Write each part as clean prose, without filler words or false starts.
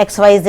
XYZ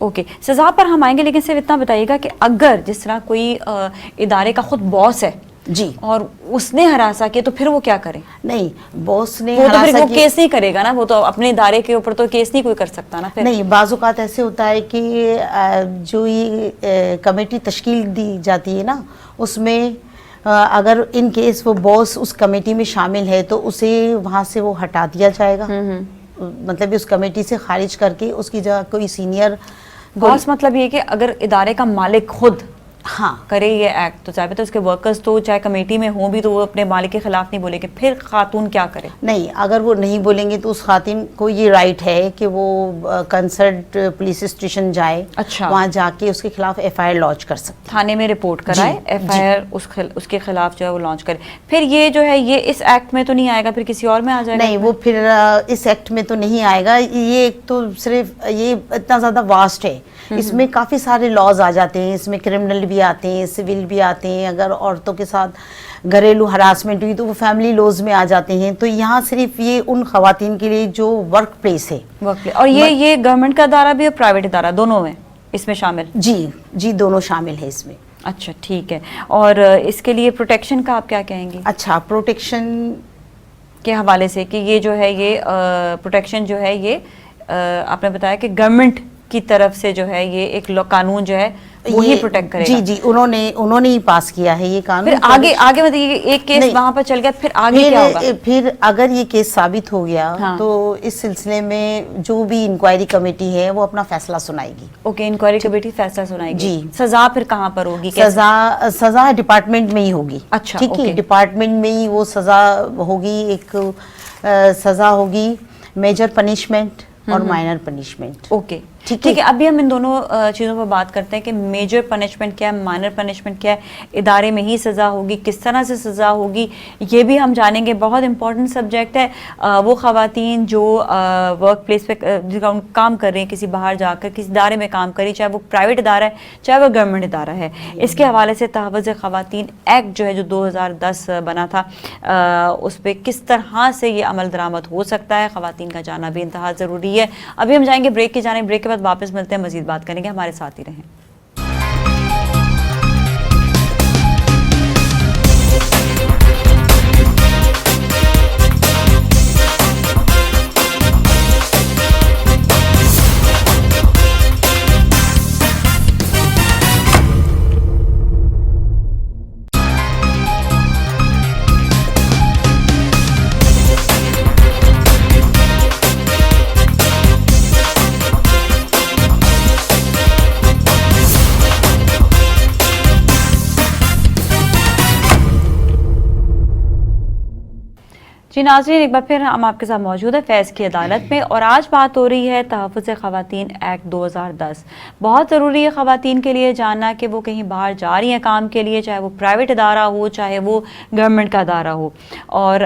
okay سزا پر ہم آئیں گے، لیکن صرف اتنا بتائیے گا کہ اگر جس طرح کوئی ادارے کا خود باس ہے جی اور اس نے ہراساں کیا تو پھر وہ کیا کریں؟ نہیں باس نے وہ تو پھر ہراساں وہ کی، کیس نہیں کرے گا نا، وہ تو اپنے ادارے کے اوپر تو کیس نہیں کوئی کر سکتا نا پھر. نہیں بعض اوقات ایسے ہوتا ہے کہ جو یہ کمیٹی تشکیل دی جاتی ہے نا، اس میں اگر ان کیس وہ باس اس کمیٹی میں شامل ہے تو اسے وہاں سے وہ ہٹا دیا جائے گا، مطلب اس کمیٹی سے خارج کر کے اس کی جگہ کوئی سینئر باس مطلب یہ کہ اگر ادارے کا مالک خود ہاں کرے یہ ایکٹ تو چاہے تو اس کے ورکرز تو چاہے کمیٹی میں ہوں بھی تو وہ اپنے مالک کے خلاف نہیں بولے گے، پھر خاتون کیا کرے؟ نہیں اگر وہ نہیں بولیں گے تو اس خاتون کو یہ رائٹ ہے کہ وہ کنسرٹ پولیس اسٹیشن جائے، اچھا وہاں جا کے اس کے خلاف ایف آئی آر لانچ کر سکتے، تھانے میں رپورٹ کرائے، جی، ایف آئی آر اس کے خلاف جو ہے وہ لانچ کرے. پھر یہ جو ہے یہ اس ایکٹ میں تو نہیں آئے گا، پھر کسی اور میں آ جائے گا؟ نہیں وہ پھر اس ایکٹ میں تو نہیں آئے گا. یہ ایک تو صرف یہ اتنا زیادہ واسٹ ہے، اس میں کافی سارے لاز آ جاتے ہیں، اس میں کرمنل بھی آتے ہیں، سول بھی آتے ہیں. اگر عورتوں کے ساتھ گھریلو ہراسمنٹ ہوئی تو وہ فیملی لوز میں آ جاتے ہیں. تو یہاں صرف یہ ان خواتین کے لیے جو ورک پلیس ہے، اور یہ گورنمنٹ کا ادارہ بھی اور پرائیویٹ ادارہ دونوں میں اس میں شامل؟ جی دونوں شامل ہے اس میں. اچھا ٹھیک ہے. اور اس کے لیے پروٹیکشن کا آپ کیا کہیں گے؟ اچھا پروٹیکشن کے حوالے سے کہ یہ جو ہے یہ پروٹیکشن جو ہے یہ آپ نے بتایا کہ گورنمنٹ کی طرف سے جو ہے یہ ایک قانون جو ہے وہی پروٹیکٹ کرے گا. جی انہوں نے ہی پاس کیا ہے یہ قانون. پھر آگے مطلب ایک کیس وہاں پر چل گیا، پھر آگے کیا ہوگا؟ پھر اگر یہ کیس ثابت ہو گیا تو اس سلسلے میں جو بھی انکوائری کمیٹی ہے وہ اپنا فیصلہ سنائے گی. اوکے انکوائری کمیٹی فیصلہ سنائے گی. جی سزا پھر کہاں پر ہوگی؟ سزا ڈپارٹمنٹ میں ہی ہوگی. اچھا ٹھیک ہے، ڈپارٹمنٹ میں ہی وہ سزا ہوگی. ایک سزا ہوگی میجر پنشمنٹ اور مائنر پنشمنٹ. اوکے ٹھیک ہے. ابھی ہم ان دونوں چیزوں پر بات کرتے ہیں کہ میجر پنشمنٹ کیا ہے، مائنر پنشمنٹ کیا ہے، ادارے میں ہی سزا ہوگی، کس طرح سے سزا ہوگی یہ بھی ہم جانیں گے. بہت امپورٹنٹ سبجیکٹ ہے. وہ خواتین جو ورک پلیس پہ کام کر رہی ہیں، کسی باہر جا کر کسی ادارے میں کام کر رہی، چاہے وہ پرائیویٹ ادارہ ہے چاہے وہ گورنمنٹ ادارہ ہے، اس کے حوالے سے تحفظ خواتین ایکٹ جو ہے جو 2010 بنا تھا اس پہ کس طرح سے یہ عمل درآمد ہو سکتا ہے، خواتین کا جانا بھی انتہا ضروری ہے. ابھی ہم جائیں گے بریک کی جانب، بریک کے بعد واپس ملتے ہیں، مزید بات کریں گے. ہمارے ساتھ ہی رہیں. جی ناظرین، ایک بار پھر ہم آپ کے ساتھ موجود ہیں فیض کی عدالت میں، اور آج بات ہو رہی ہے تحفظ خواتین ایکٹ 2010. بہت ضروری ہے خواتین کے لیے جاننا کہ وہ کہیں باہر جا رہی ہیں کام کے لیے، چاہے وہ پرائیویٹ ادارہ ہو چاہے وہ گورنمنٹ کا ادارہ ہو، اور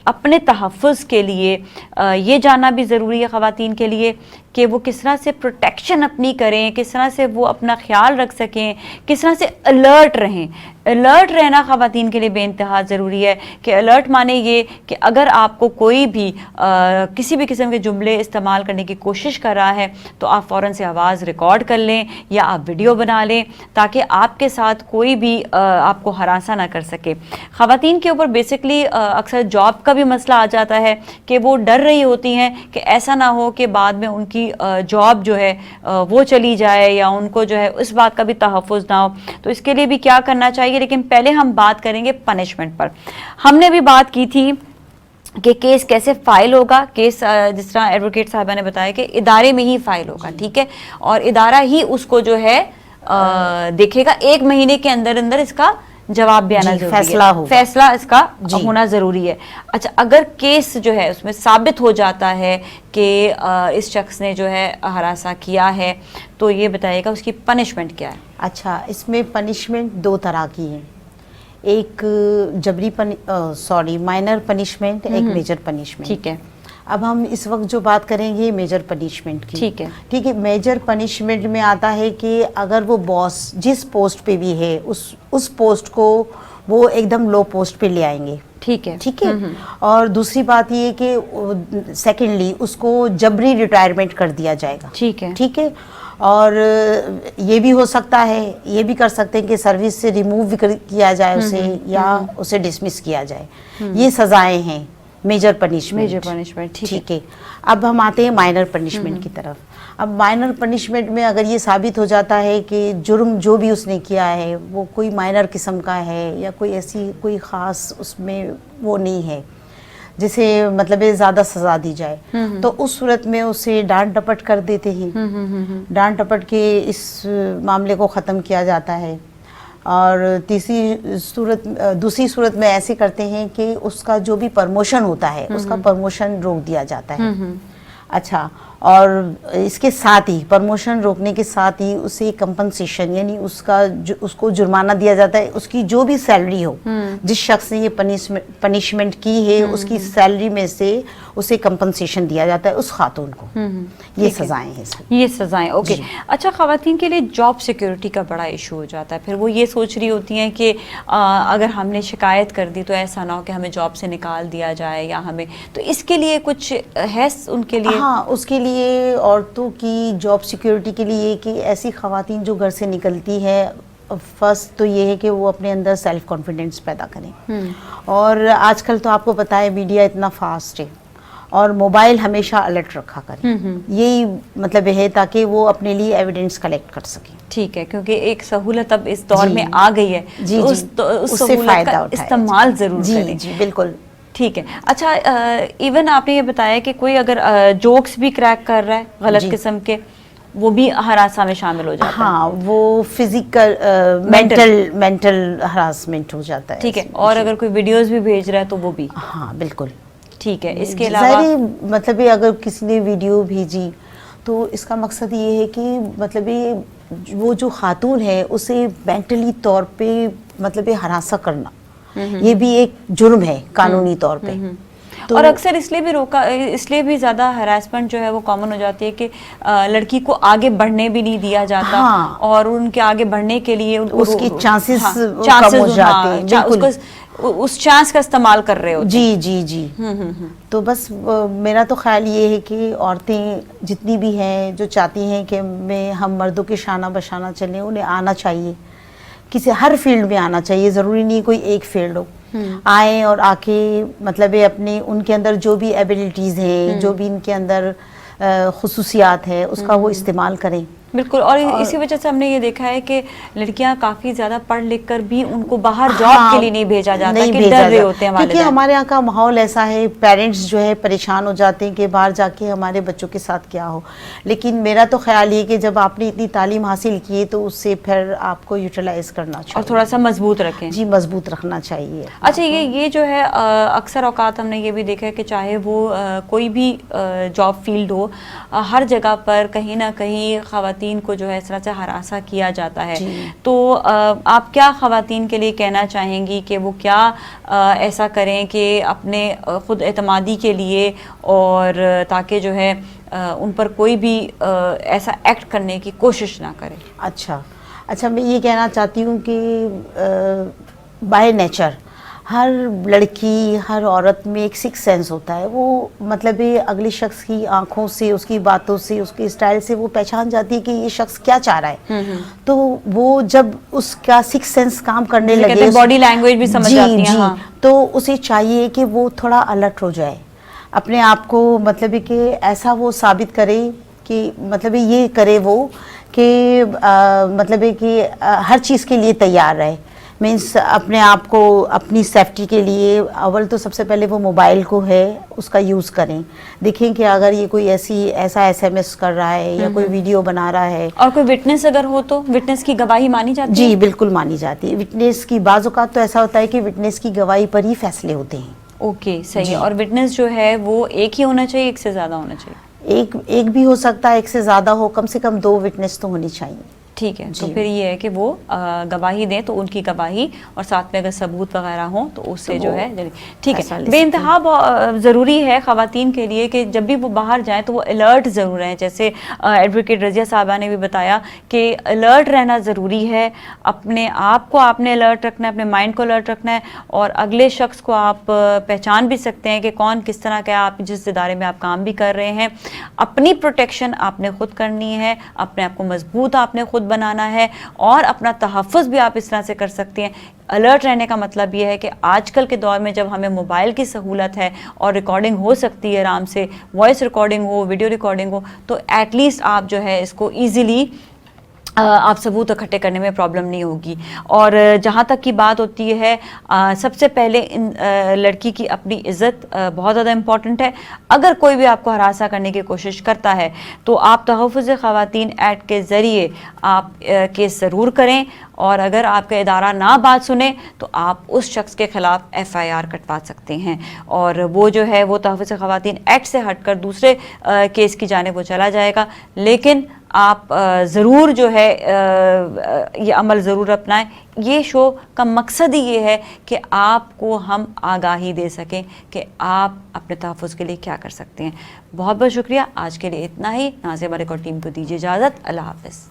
اپنے تحفظ کے لیے یہ جاننا بھی ضروری ہے خواتین کے لیے کہ وہ کس طرح سے پروٹیکشن اپنی کریں، کس طرح سے وہ اپنا خیال رکھ سکیں، کس طرح سے الرٹ رہیں. الرٹ رہنا خواتین کے لیے بے انتہا ضروری ہے. کہ الرٹ مانے یہ کہ اگر آپ کو کوئی بھی کسی بھی قسم کے جملے استعمال کرنے کی کوشش کر رہا ہے تو آپ فوراً سے آواز ریکارڈ کر لیں یا آپ ویڈیو بنا لیں تاکہ آپ کے ساتھ کوئی بھی آپ کو ہراساں نہ کر سکے. خواتین کے اوپر بیسکلی اکثر جاب کا بھی مسئلہ آ جاتا ہے کہ وہ ڈر رہی ہوتی ہیں کہ ایسا نہ ہو کہ بعد میں ان کی جاب جو ہے وہ چلی جائے یا ان کو جو ہے اس بات کا بھی تحفظ نہ ہو. تو اس کے لیے بھی کیا کرنا چاہیے، لیکن پہلے ہم بات کریں گے پنشمنٹ پر. ہم نے بھی بات کی تھی کہ کیس کیسے فائل ہوگا. کیس جس طرح ایڈوکیٹ صاحبہ نے بتایا کہ ادارے میں ہی فائل ہوگا، ٹھیک ہے، اور ادارہ ہی اس کو جو ہے دیکھے گا. 1 مہینے کے اندر اس کا جواب بھی آنا ضروری ہے، فیصلہ اس کا ہونا ضروری ہے. اچھا اگر کیس جو ہے اس میں ثابت ہو جاتا ہے کہ اس شخص نے جو ہے ہراساں کیا ہے تو یہ بتائیے گا اس کی پنشمنٹ کیا ہے؟ اچھا اس میں پنشمنٹ 2 طرح کی ہیں، ایک مائنر پنشمنٹ، ایک میجر پنشمنٹ. ٹھیک ہے. اب ہم اس وقت جو بات کریں گے میجر پنشمنٹ کی. ٹھیک ہے. ٹھیک ہے. میجر پنشمنٹ میں آتا ہے کہ اگر وہ باس جس پوسٹ پہ بھی ہے اس پوسٹ کو وہ ایک دم لو پوسٹ پہ لے آئیں گے. ٹھیک ہے. ٹھیک ہے. اور دوسری بات یہ کہ سیکنڈلی اس کو جبری ریٹائرمنٹ کر دیا جائے گا. ٹھیک ہے. ٹھیک ہے. اور یہ بھی ہو سکتا ہے، یہ بھی کر سکتے ہیں کہ سروس سے ریموو بھی کیا جائے اسے یا اسے ڈسمس کیا جائے. یہ سزائیں ہیں میجر پنشمنٹ. ٹھیک ہے. اب ہم آتے ہیں مائنر پنشمنٹ کی طرف. اب مائنر پنشمنٹ میں اگر یہ ثابت ہو جاتا ہے کہ جرم جو بھی اس نے کیا ہے وہ کوئی مائنر قسم کا ہے یا کوئی ایسی کوئی خاص اس میں وہ نہیں ہے جسے مطلب زیادہ سزا دی جائے، تو اس صورت میں اسے ڈانٹ ڈپٹ کر دیتے ہیں. ڈانٹ ڈپٹ کے اس معاملے کو ختم کیا جاتا ہے. اور دوسری صورت میں ایسے کرتے ہیں کہ اس کا جو بھی پرموشن ہوتا ہے اس کا پرموشن روک دیا جاتا ہے. اچھا. اور اس کے ساتھ ہی پرموشن روکنے کے ساتھ ہی اسے کمپنسیشن یعنی اس کو جرمانہ دیا جاتا ہے. اس کی جو بھی سیلری ہو، جس شخص نے یہ پنشمنٹ کی ہے اس کی سیلری میں سے اسے کمپنسیشن دیا جاتا ہے اس خاتون کو. یہ سزائیں ہیں. یہ سزائیں. اوکے. اچھا، خواتین کے لیے جاب سیکیورٹی کا بڑا ایشو ہو جاتا ہے. پھر وہ یہ سوچ رہی ہوتی ہیں کہ اگر ہم نے شکایت کر دی تو ایسا نہ ہو کہ ہمیں جاب سے نکال دیا جائے یا ہمیں، تو اس کے لیے کچھ ہے ان کے لیے؟ ہاں، اس کے لیے عورتوں کی جاب سیکیورٹی کے لیے کہ ایسی خواتین جو گھر سے نکلتی ہے، فرسٹ تو یہ ہے کہ وہ اپنے اندر سیلف کانفیڈنس پیدا کریں. اور آج کل تو آپ کو پتہ ہے میڈیا اتنا فاسٹ ہے، اور موبائل ہمیشہ الرٹ رکھا کریں. یہی مطلب ہے تاکہ وہ اپنے لیے ایویڈنس کلیکٹ کر سکیں. ٹھیک ہے. کیونکہ ایک سہولت اب اس دور میں آ گئی ہے، اس سے فائدہ استعمال ضرور کریں. جی بالکل. ٹھیک ہے. اچھا، ایون آپ نے یہ بتایا کہ کوئی اگر جوکس بھی کریک کر رہا ہے غلط قسم کے، وہ بھی ہراساں میں شامل ہو جاتا ہے. ہاں، وہ فزیکل مینٹل ہراسمنٹ ہو جاتا ہے. ٹھیک ہے. اور اگر کوئی ویڈیوز بھی بھیج رہا ہے تو وہ بھی؟ ہاں بالکل. ٹھیک ہے. اس کے علاوہ مطلب اگر کسی نے ویڈیو بھیجی تو اس کا مقصد یہ ہے کہ مطلب وہ جو خاتون ہے اسے مینٹلی طور پہ مطلب ہراساں کرنا، یہ بھی ایک جرم ہے قانونی طور پہ. اور اکثر اس لیے بھی زیادہ ہراسمنٹ جو ہے وہ کامن ہو جاتی ہے کہ لڑکی کو آگے بڑھنے بھی نہیں دیا جاتا، اور ان کے آگے بڑھنے کے لیے اس کے چانسز کم ہو جاتے ہیں. اس چانس کا استعمال کر رہے ہوتے ہیں. جی. تو بس میرا تو خیال یہ ہے کہ عورتیں جتنی بھی ہیں جو چاہتی ہیں کہ ہم مردوں کے شانہ بشانہ چلیں، انہیں آنا چاہیے، کسی ہر فیلڈ میں آنا چاہیے. ضروری نہیں کوئی ایک فیلڈ ہو. آئیں اور آ کے مطلب اپنے ان کے اندر جو بھی ایبلٹیز ہیں، جو بھی ان کے اندر خصوصیات ہے اس کا وہ استعمال کریں. بالکل. اور اسی وجہ سے ہم نے یہ دیکھا ہے کہ لڑکیاں کافی زیادہ پڑھ لکھ کر بھی ان کو باہر جاب کے لیے نہیں بھیجا جاتا، کہ ڈر رہے ہوتے ہیں والدین. کیونکہ ہمارے یہاں کا ماحول ایسا ہے، پیرنٹس جو ہے پریشان ہو جاتے ہیں کہ باہر جا کے ہمارے بچوں کے ساتھ کیا ہو. لیکن میرا تو خیال یہ کہ جب آپ نے اتنی تعلیم حاصل کی ہے تو اس سے پھر آپ کو یوٹیلائز کرنا چاہیے اور تھوڑا سا مضبوط رکھیں. جی، مضبوط رکھنا چاہیے. اچھا، یہ جو ہے اکثر اوقات ہم نے یہ بھی دیکھا ہے کہ چاہے وہ کوئی بھی جاب فیلڈ ہو، ہر جگہ پر کہیں نہ کہیں خواتین کو جو ہے اس طرح سے ہراساں کیا جاتا ہے. تو آپ کیا خواتین کے لیے کہنا چاہیں گی کہ وہ کیا ایسا کریں کہ اپنے خود اعتمادی کے لیے، اور تاکہ جو ہے ان پر کوئی بھی ایسا ایکٹ کرنے کی کوشش نہ کرے؟ اچھا میں یہ کہنا چاہتی ہوں کہ بائی نیچر ہر لڑکی، ہر عورت میں ایک سکس سینس ہوتا ہے. وہ مطلب اگلے شخص کی آنکھوں سے، اس کی باتوں سے، اس کے اسٹائل سے وہ پہچان جاتی ہے کہ یہ شخص کیا چاہ رہا ہے. تو وہ جب اس کا سکس سینس کام کرنے لگے، باڈی لینگویج بھی سمجھ جاتی ہیں، تو اسے چاہیے کہ وہ تھوڑا الرٹ ہو جائے اپنے آپ کو، مطلب کہ ایسا وہ ثابت کرے کہ مطلب یہ کرے وہ کہ مطلب کہ ہر چیز کے لیے تیار رہے. مینس اپنے آپ کو اپنی سیفٹی کے لیے اول تو سب سے پہلے وہ موبائل کو ہے اس کا یوز کریں. دیکھیں کہ اگر یہ کوئی ایسا SMS کر رہا ہے یا کوئی ویڈیو بنا رہا ہے، اور کوئی وٹنس اگر ہو تو وٹنس کی گواہی مانی جاتی ہے؟ جی بالکل مانی جاتی ہے. وٹنس کی بعض اوقات تو ایسا ہوتا ہے کہ وٹنس کی گواہی پر ہی فیصلے ہوتے ہیں. اوکے، صحیح. اور وٹنس جو ہے وہ ایک ہی ہونا چاہیے، ایک سے زیادہ ہونا چاہیے؟ ایک بھی ہو سکتا ہے، ایک سے زیادہ ہو، کم سے کم 2 وٹنس تو ہونی چاہیے. ٹھیک ہے، تو پھر یہ ہے کہ وہ گواہی دیں تو ان کی گواہی اور ساتھ میں اگر ثبوت وغیرہ ہوں تو اس سے جو ہے ٹھیک ہے. بے انتہا ضروری ہے خواتین کے لیے کہ جب بھی وہ باہر جائیں تو وہ الرٹ ضرور رہیں. جیسے ایڈوکیٹ رضیہ صاحبہ نے بھی بتایا کہ الرٹ رہنا ضروری ہے. اپنے آپ کو آپ نے الرٹ رکھنا ہے, اپنے مائنڈ کو الرٹ رکھنا ہے, اور اگلے شخص کو آپ پہچان بھی سکتے ہیں کہ کون کس طرح کا, آپ جس ادارے میں آپ کام بھی کر رہے ہیں. اپنی پروٹیکشن آپ نے خود کرنی ہے, اپنے آپ کو مضبوط آپ نے خود بنانا ہے, اور اپنا تحفظ بھی آپ اس طرح سے کر سکتے ہیں. الرٹ رہنے کا مطلب یہ ہے کہ آج کل کے دور میں جب ہمیں موبائل کی سہولت ہے اور ریکارڈنگ ہو سکتی ہے آرام سے, وائس ریکارڈنگ ہو, ویڈیو ریکارڈنگ ہو, تو ایٹ لیسٹ آپ جو ہے اس کو ایزیلی آپ ثبوت اکٹھے کرنے میں پرابلم نہیں ہوگی. اور جہاں تک کی بات ہوتی ہے, سب سے پہلے لڑکی کی اپنی عزت بہت زیادہ امپورٹنٹ ہے. اگر کوئی بھی آپ کو ہراساں کرنے کی کوشش کرتا ہے تو آپ تحفظ خواتین ایکٹ کے ذریعے آپ کیس ضرور کریں, اور اگر آپ کا ادارہ نہ بات سنے تو آپ اس شخص کے خلاف FIR کٹوا سکتے ہیں, اور وہ جو ہے وہ تحفظ خواتین ایکٹ سے ہٹ کر دوسرے کیس کی جانب وہ چلا جائے گا. لیکن آپ ضرور جو ہے یہ عمل ضرور اپنائیں. یہ شو کا مقصد ہی یہ ہے کہ آپ کو ہم آگاہی دے سکیں کہ آپ اپنے تحفظ کے لیے کیا کر سکتے ہیں. بہت بہت شکریہ. آج کے لیے اتنا ہی. نازیہ ملک اور ٹیم کو دیجیے اجازت. اللہ حافظ.